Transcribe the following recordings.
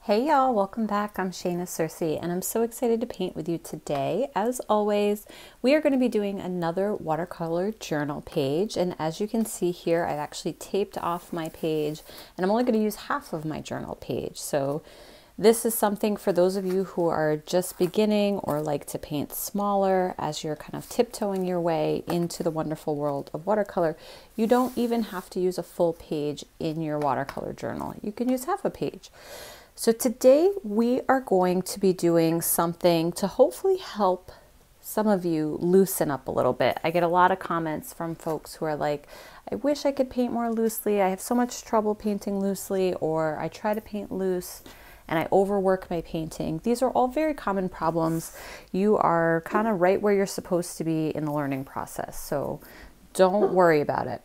Hey y'all, welcome back. I'm Shayna Cersei and I'm so excited to paint with you today. As always, we are going to be doing another watercolor journal page, and as you can see here, I've actually taped off my page and I'm only going to use half of my journal page. So this is something for those of you who are just beginning or like to paint smaller as you're kind of tiptoeing your way into the wonderful world of watercolor. You don't even have to use a full page in your watercolor journal. You can use half a page. So today we are going to be doing something to hopefully help some of you loosen up a little bit. I get a lot of comments from folks who are like, I wish I could paint more loosely. I have so much trouble painting loosely, or I try to paint loose and I overwork my painting. These are all very common problems. You are kind of right where you're supposed to be in the learning process, so don't worry about it.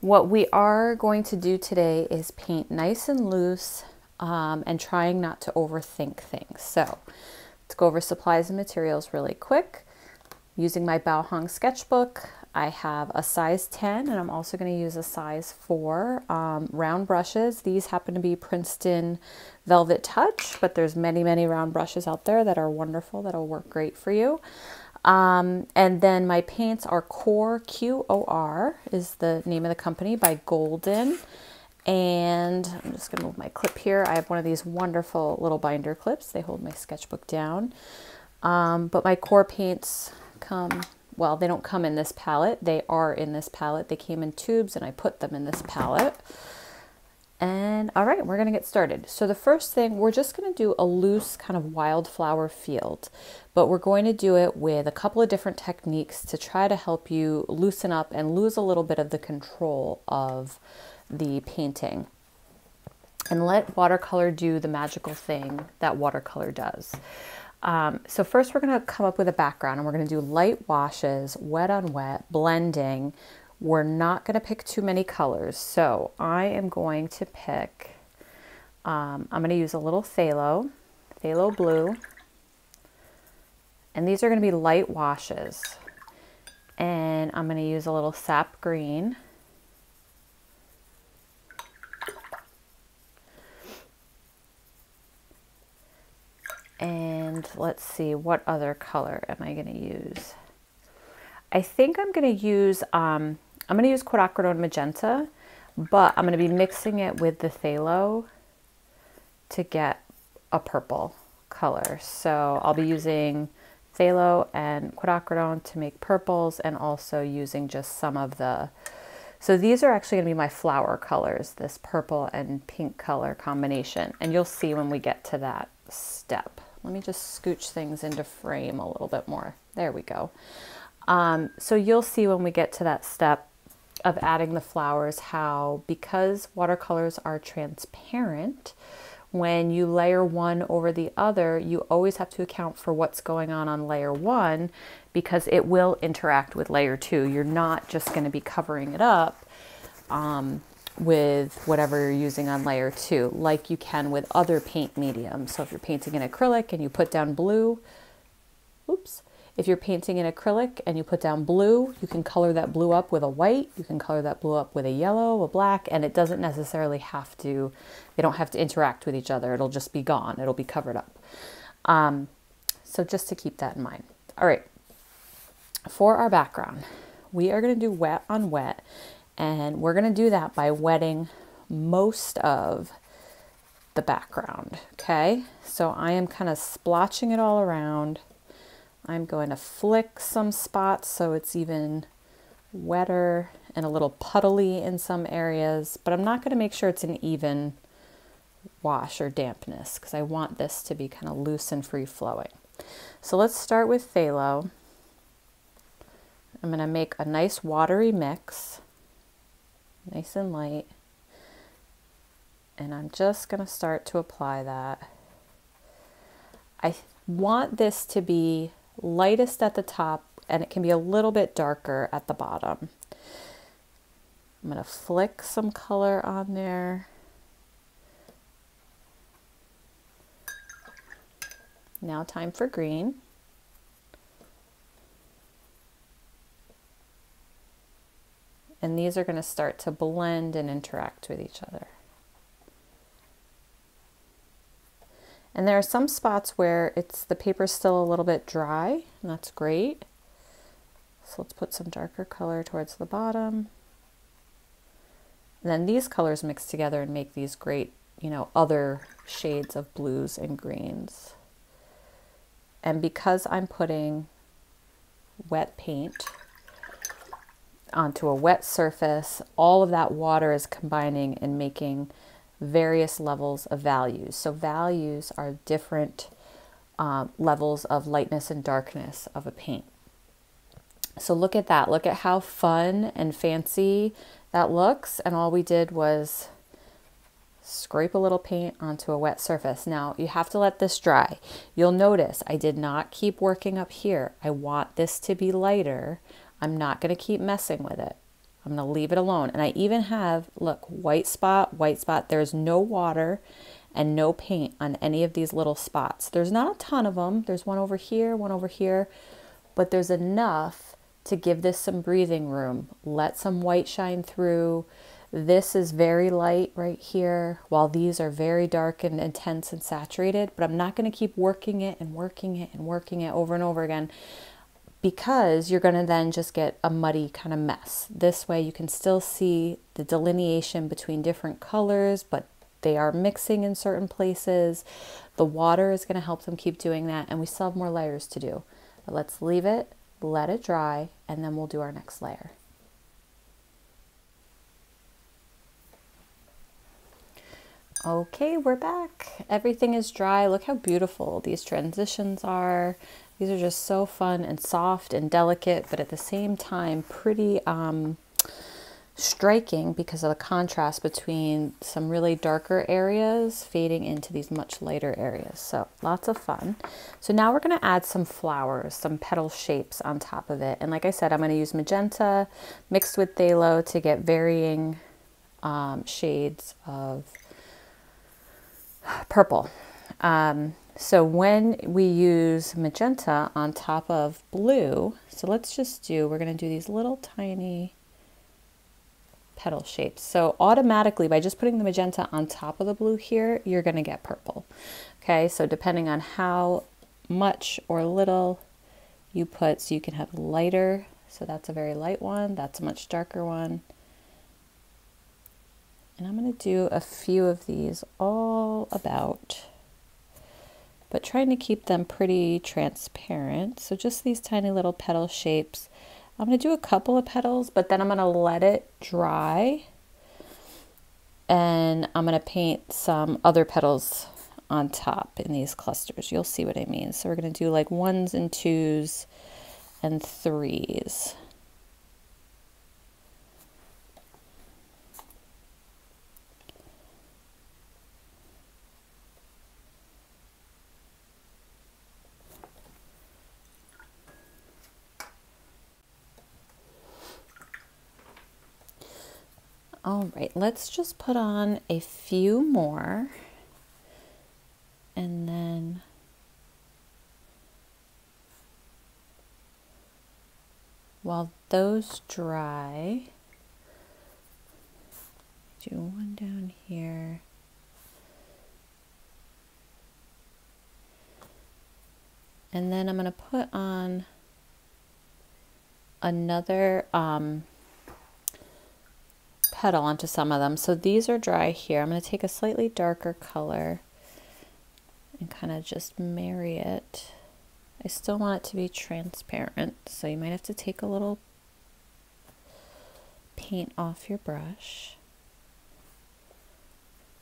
What we are going to do today is paint nice and loose and trying not to overthink things. So let's go over supplies and materials really quick. Using my Bao sketchbook, I have a size 10 and I'm also going to use a size 4 round brushes. These happen to be Princeton Velvet Touch, but there's many round brushes out there that are wonderful, that'll work great for you. And then my paints are Core, Q-O-R is the name of the company, by Golden. And I'm just going to move my clip here. I have one of these wonderful little binder clips. They hold my sketchbook down. But my Core paints come, well, they don't come in this palette. They are in this palette. They came in tubes and I put them in this palette. And all right, we're going to get started. So the first thing, we're just going to do a loose kind of wildflower field, but we're going to do it with a couple of different techniques to try to help you loosen up and lose a little bit of the control of the painting and let watercolor do the magical thing that watercolor does. So first we're going to come up with a background and we're going to do light washes, wet on wet, blending. We're not going to pick too many colors, so I am going to pick, I'm going to use a little Phthalo blue, and these are going to be light washes, and I'm going to use a little sap green, and let's see, what other color am I going to use? I think I'm going to use Quinacridone Magenta, but I'm going to be mixing it with the Phthalo to get a purple color. So I'll be using Phthalo and Quinacridone to make purples, and also using just some of the, so these are actually going to be my flower colors, this purple and pink color combination, and you'll see when we get to that step. Let me just scooch things into frame a little bit more. There we go. So you'll see when we get to that step of adding the flowers how, because watercolors are transparent, when you layer one over the other, you always have to account for what's going on layer 1, because it will interact with layer 2. You're not just going to be covering it up with whatever you're using on layer 2, like you can with other paint mediums. So if you're painting in acrylic and you put down blue, oops. If you're painting in acrylic and you put down blue, you can color that blue up with a white, you can color that blue up with a yellow, a black, and it doesn't necessarily have to, they don't have to interact with each other. It'll just be gone. It'll be covered up. So just to keep that in mind. All right, for our background, we are going to do wet on wet, and we're going to do that by wetting most of the background, okay? So I am kind of splotching it all around. I'm going to flick some spots so it's even wetter and a little puddly in some areas, but I'm not going to make sure it's an even wash or dampness, because I want this to be kind of loose and free flowing. So let's start with Phthalo. I'm going to make a nice watery mix, nice and light, and I'm just going to start to apply that. I want this to be lightest at the top, and it can be a little bit darker at the bottom. I'm going to flick some color on there. Now time for green. And these are going to start to blend and interact with each other. And there are some spots where the paper's still a little bit dry, and that's great. So let's put some darker color towards the bottom. And then these colors mix together and make these great, you know, other shades of blues and greens. And because I'm putting wet paint onto a wet surface, all of that water is combining and making various levels of values. So values are different levels of lightness and darkness of a paint. So look at that. Look at how fun and fancy that looks. And all we did was scrape a little paint onto a wet surface. Now you have to let this dry. You'll notice I did not keep working up here. I want this to be lighter. I'm not going to keep messing with it. I'm going to leave it alone. And I even have, look, white spot, white spot. There's no water and no paint on any of these little spots. There's not a ton of them. There's one over here, but there's enough to give this some breathing room. Let some white shine through. This is very light right here, while these are very dark and intense and saturated, but I'm not going to keep working it and working it and working it over and over again, because you're going to then just get a muddy kind of mess. This way you can still see the delineation between different colors, but they are mixing in certain places. The water is going to help them keep doing that, and we still have more layers to do. But let's leave it, let it dry, and then we'll do our next layer. Okay, we're back. Everything is dry. Look how beautiful these transitions are. These are just so fun and soft and delicate, but at the same time pretty striking because of the contrast between some really darker areas fading into these much lighter areas. So lots of fun. So now we're going to add some flowers, some petal shapes on top of it. And like I said, I'm going to use magenta mixed with phthalo to get varying shades of purple. So when we use magenta on top of blue, so let's just do, we're going to do these little tiny petal shapes. So automatically by just putting the magenta on top of the blue here, you're going to get purple. Okay, so depending on how much or little you put, so you can have lighter, so that's a very light one, that's a much darker one. And I'm going to do a few of these all about, but trying to keep them pretty transparent. So just these tiny little petal shapes. I'm going to do a couple of petals, but then I'm going to let it dry. And I'm going to paint some other petals on top in these clusters. You'll see what I mean. So we're going to do like 1s and 2s and 3s. All right, let's just put on a few more, and then while those dry, do one down here. And then I'm going to put on another petal onto some of them. So these are dry here. I'm going to take a slightly darker color and kind of just marry it. I still want it to be transparent, so you might have to take a little paint off your brush.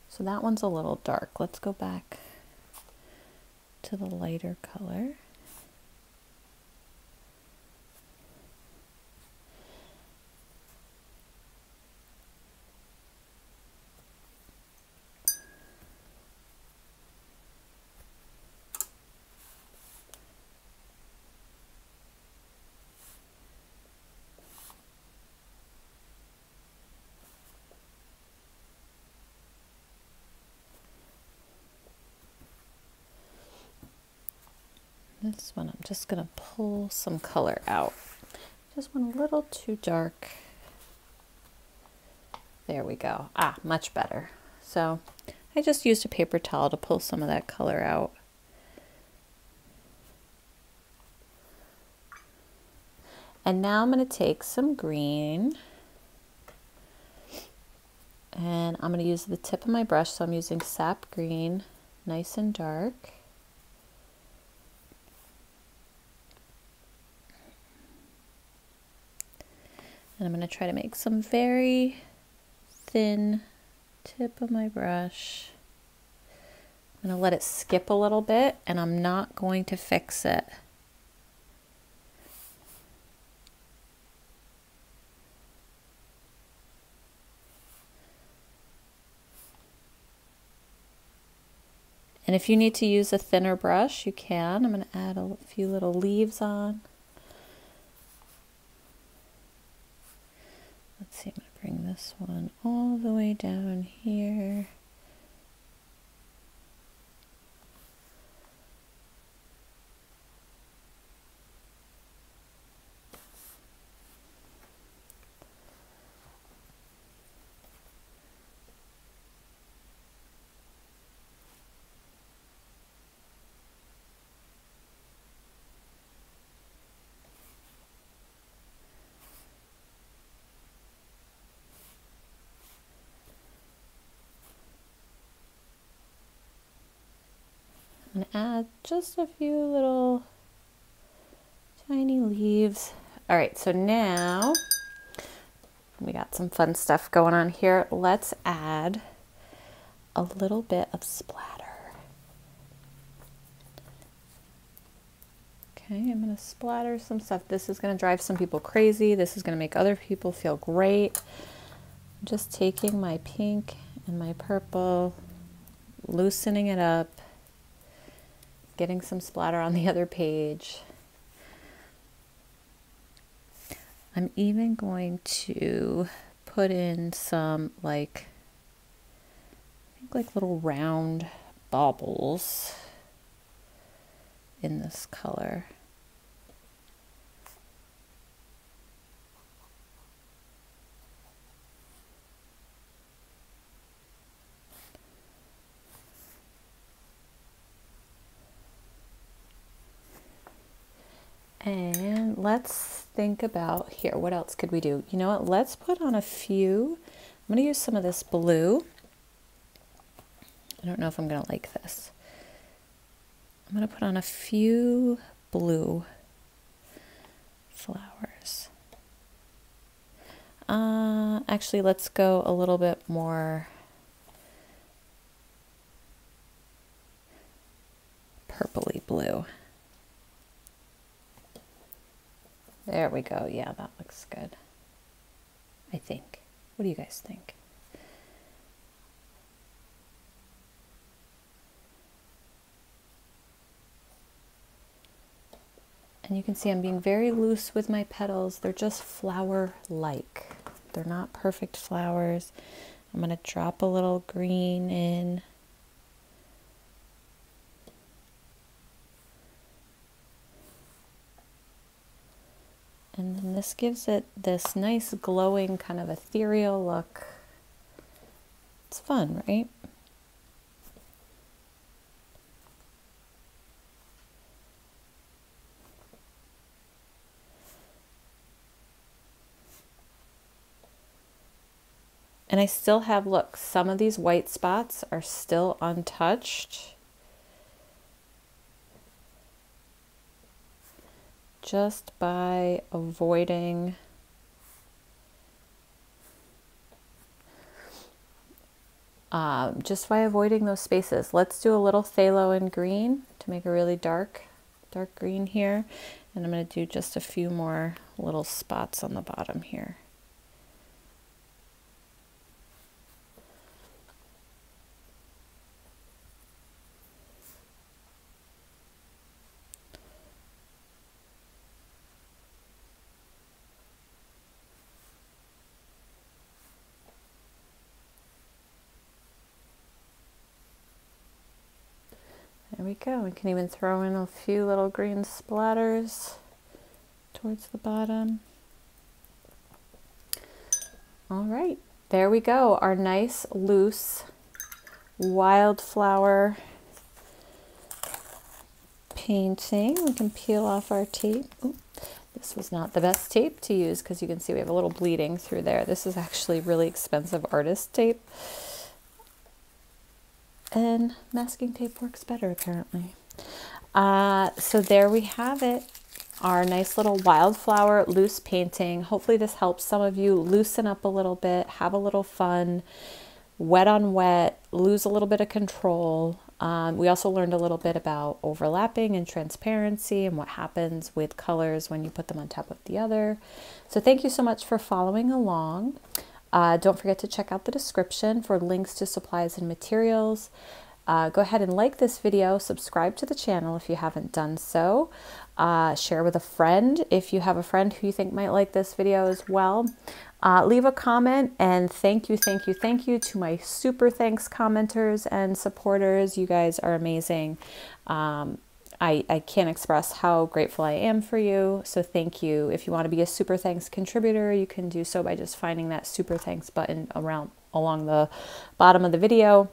So that one's a little dark. Let's go back to the lighter color. This one, I'm just going to pull some color out. Just went a little too dark. There we go. Ah, much better. So I just used a paper towel to pull some of that color out. And now I'm going to take some green and I'm going to use the tip of my brush. So I'm using sap green, nice and dark. And I'm going to try to make some very thin tip of my brush. I'm going to let it skip a little bit and I'm not going to fix it. And if you need to use a thinner brush, you can. I'm going to add a few little leaves on. Let's see, I'm going to bring this one all the way down here. And add just a few little tiny leaves. All right, so now we got some fun stuff going on here. Let's add a little bit of splatter. Okay, I'm gonna splatter some stuff. This is gonna drive some people crazy. This is gonna make other people feel great. I'm just taking my pink and my purple, loosening it up, getting some splatter on the other page. I'm even going to put in some I think like little round baubles in this color. And let's think about here, what else could we do? You know what, let's put on a few. I'm going to use some of this blue. I don't know if I'm going to like this. I'm going to put on a few blue flowers. Actually, let's go a little bit more purpley blue. There we go. Yeah, that looks good, I think. What do you guys think? And you can see I'm being very loose with my petals. They're just flower-like. They're not perfect flowers. I'm going to drop a little green in. And then this gives it this nice glowing kind of ethereal look. It's fun, right? And I still have, look, some of these white spots are still untouched. Just by avoiding those spaces. Let's do a little phthalo in green to make a really dark green here. And I'm going to do just a few more little spots on the bottom here. There we go. We can even throw in a few little green splatters towards the bottom. All right, there we go. Our nice loose wildflower painting. We can peel off our tape. Ooh, this was not the best tape to use because you can see we have a little bleeding through there. This is actually really expensive artist tape. And masking tape works better apparently. So there we have it. Our nice little wildflower loose painting. Hopefully this helps some of you loosen up a little bit, have a little fun, wet on wet, lose a little bit of control. We also learned a little bit about overlapping and transparency and what happens with colors when you put them on top of the other. So thank you so much for following along. Don't forget to check out the description for links to supplies and materials. Go ahead and like this video, subscribe to the channel if you haven't done so. Share with a friend if you have a friend who you think might like this video as well. Leave a comment, and thank you to my super thanks commenters and supporters. You guys are amazing. I can't express how grateful I am for you, so thank you. If you want to be a super thanks contributor, you can do so by just finding that super thanks button along the bottom of the video.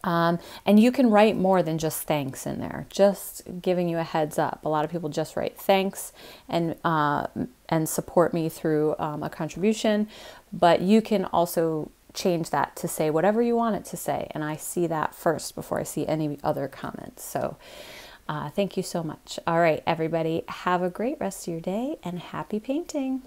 And you can write more than just thanks in there, just giving you a heads up. A lot of people just write thanks and support me through a contribution, but you can also change that to say whatever you want it to say. And I see that first before I see any other comments. So thank you so much. All right, everybody, have a great rest of your day and happy painting.